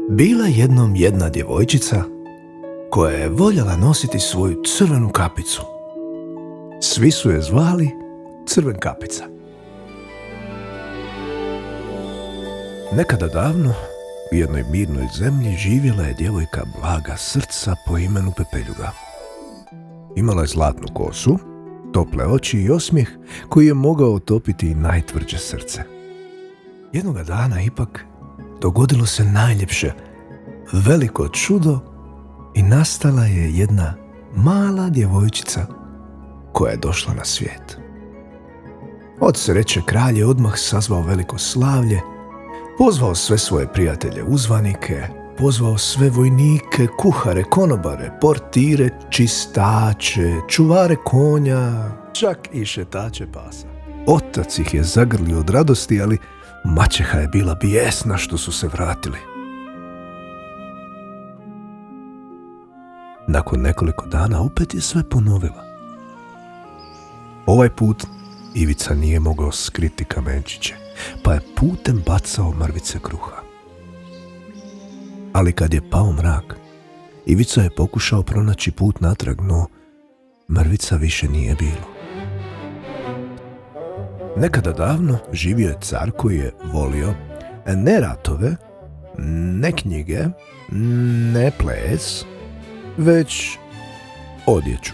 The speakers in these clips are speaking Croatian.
Bila jednom jedna djevojčica koja je voljela nositi svoju crvenu kapicu. Svi su je zvali Crven kapica. Nekada davno u jednoj mirnoj zemlji živjela je djevojka blaga srca po imenu Pepeljuga. Imala je zlatnu kosu, tople oči i osmijeh koji je mogao otopiti i najtvrđe srce. Jednoga dana ipak dogodilo se najljepše, veliko čudo i nastala je jedna mala djevojčica koja je došla na svijet. Od sreće kralj je odmah sazvao veliko slavlje, pozvao sve svoje prijatelje uzvanike, pozvao sve vojnike, kuhare, konobare, portire, čistače, čuvare konja, čak i šetače pasa. Otac ih je zagrlio od radosti, ali maćeha je bila bijesna što su se vratili. Nakon nekoliko dana opet je sve ponovila. Ovaj put Ivica nije mogao skriti kamenčiće, pa je putem bacao mrvice kruha. Ali kad je pao mrak, Ivica je pokušao pronaći put natrag, no mrvica više nije bilo. Nekada davno živio je car koji je volio ne ratove, ne knjige, ne ples, već odjeću.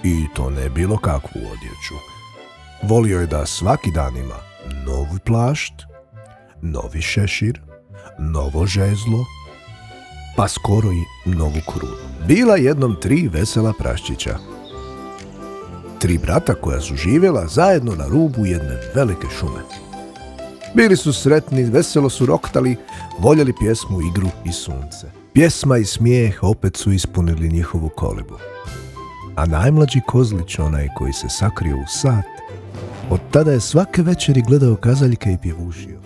I to ne bilo kakvu odjeću. Volio je da svaki dan ima novi plašt, novi šešir, novo žezlo, pa skoro i novu krunu. Bila jednom 3 vesela praščića. 3 brata koja su živjela zajedno na rubu jedne velike šume. Bili su sretni, veselo su roktali, voljeli pjesmu, igru i sunce. Pjesma i smijeh opet su ispunili njihovu kolibu. A najmlađi kozlić, onaj koji se sakrio u sat, od tada je svake večeri gledao kazaljke i pjevušio.